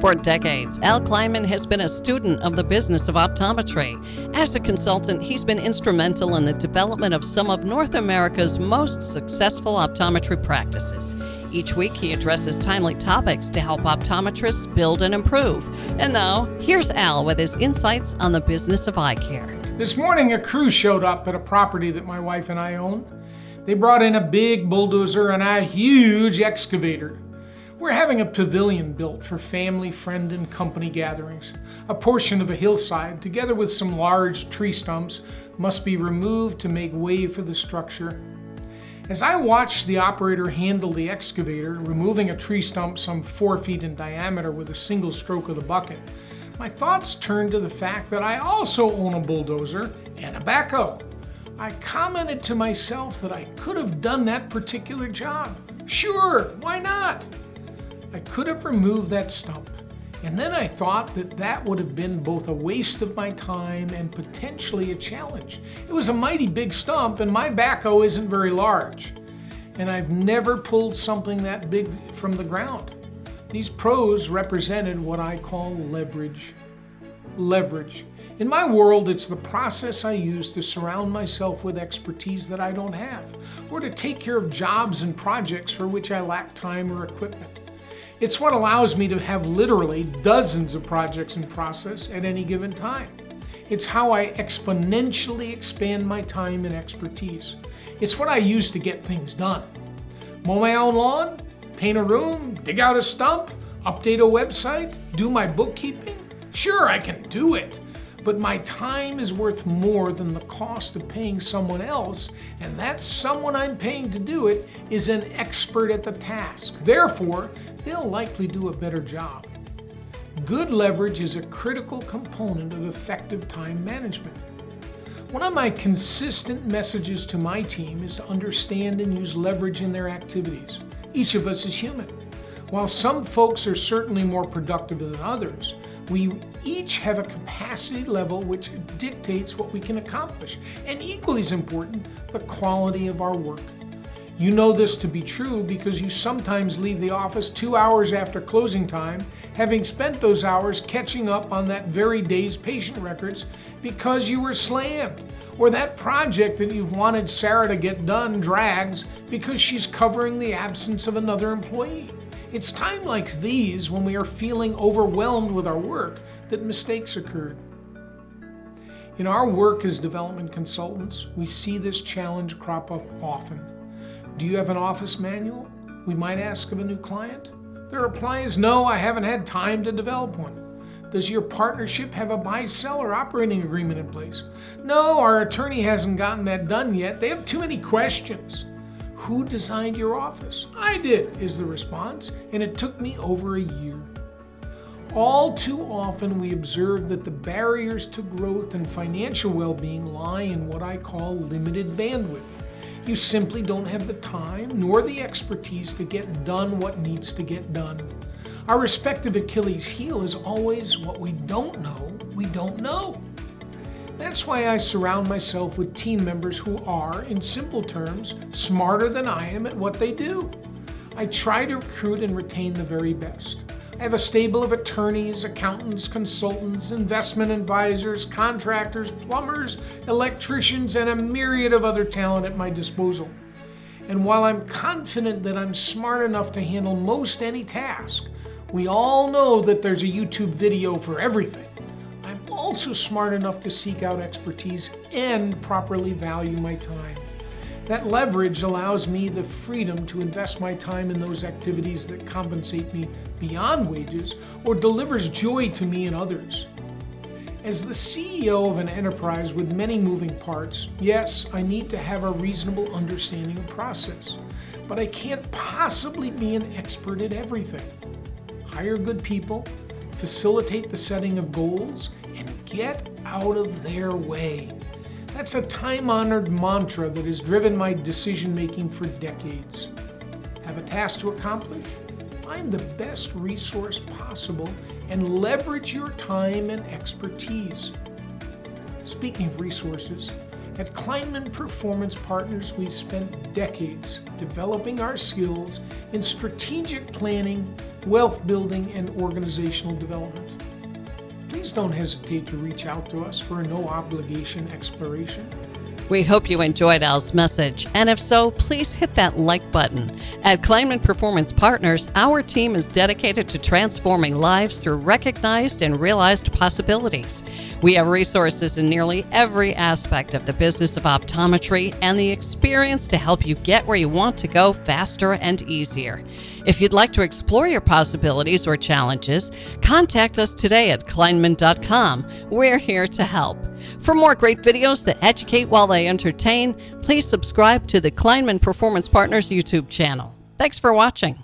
For decades, Al Cleinman has been a student of the business of optometry. As a consultant, he's been instrumental in the development of some of North America's most successful optometry practices. Each week, he addresses timely topics to help optometrists build and improve. And now, here's Al with his insights on the business of eye care. This morning, a crew showed up at a property that my wife and I own. They brought in a big bulldozer and a huge excavator. We're having a pavilion built for family, friend, and company gatherings. A portion of a hillside, together with some large tree stumps, must be removed to make way for the structure. As I watched the operator handle the excavator, removing a tree stump some 4 feet in diameter with a single stroke of the bucket, my thoughts turned to the fact that I also own a bulldozer and a backhoe. I commented to myself that I could have done that particular job. Sure, why not? I could have removed that stump, and then I thought that that would have been both a waste of my time and potentially a challenge. It was a mighty big stump, and my backhoe isn't very large, and I've never pulled something that big from the ground. These pros represented what I call leverage. Leverage. In my world, it's the process I use to surround myself with expertise that I don't have, or to take care of jobs and projects for which I lack time or equipment. It's what allows me to have literally dozens of projects in process at any given time. It's how I exponentially expand my time and expertise. It's what I use to get things done. Mow my own lawn, paint a room, dig out a stump, update a website, do my bookkeeping. Sure, I can do it, but my time is worth more than the cost of paying someone else, and that someone I'm paying to do it is an expert at the task. Therefore, they'll likely do a better job. Good leverage is a critical component of effective time management. One of my consistent messages to my team is to understand and use leverage in their activities. Each of us is human. While some folks are certainly more productive than others, we each have a capacity level which dictates what we can accomplish, and equally as important, the quality of our work. You know this to be true because you sometimes leave the office 2 hours after closing time, having spent those hours catching up on that very day's patient records because you were slammed, or that project that you've wanted Sarah to get done drags because she's covering the absence of another employee. It's times like these, when we are feeling overwhelmed with our work, that mistakes occurred. In our work as development consultants, we see this challenge crop up often. Do you have an office manual? We might ask of a new client. The reply is no, I haven't had time to develop one. Does your partnership have a buy-sell operating agreement in place? No, our attorney hasn't gotten that done yet. They have too many questions. Who designed your office? I did, is the response, and it took me over a year. All too often we observe that the barriers to growth and financial well-being lie in what I call limited bandwidth. You simply don't have the time nor the expertise to get done what needs to get done. Our respective Achilles heel is always what we don't know. That's why I surround myself with team members who are, in simple terms, smarter than I am at what they do. I try to recruit and retain the very best. I have a stable of attorneys, accountants, consultants, investment advisors, contractors, plumbers, electricians, and a myriad of other talent at my disposal. And while I'm confident that I'm smart enough to handle most any task, we all know that there's a YouTube video for everything. I'm also smart enough to seek out expertise and properly value my time. That leverage allows me the freedom to invest my time in those activities that compensate me beyond wages or delivers joy to me and others. As the CEO of an enterprise with many moving parts, yes, I need to have a reasonable understanding of process, but I can't possibly be an expert at everything. Hire good people, facilitate the setting of goals, and get out of their way. That's a time-honored mantra that has driven my decision-making for decades. Have a task to accomplish? Find the best resource possible and leverage your time and expertise. Speaking of resources, At Cleinman Performance Partners, we've spent decades developing our skills in strategic planning, wealth building, and organizational development. Please don't hesitate to reach out to us for a no-obligation exploration. We hope you enjoyed Al's message, and if so, please hit that like button. At Cleinman Performance Partners, our team is dedicated to transforming lives through recognized and realized possibilities. We have resources in nearly every aspect of the business of optometry and the experience to help you get where you want to go faster and easier. If you'd like to explore your possibilities or challenges, contact us today at Cleinman.com. We're here to help. For more great videos that educate while they entertain, please subscribe to the Cleinman Performance Partners YouTube channel. Thanks for watching.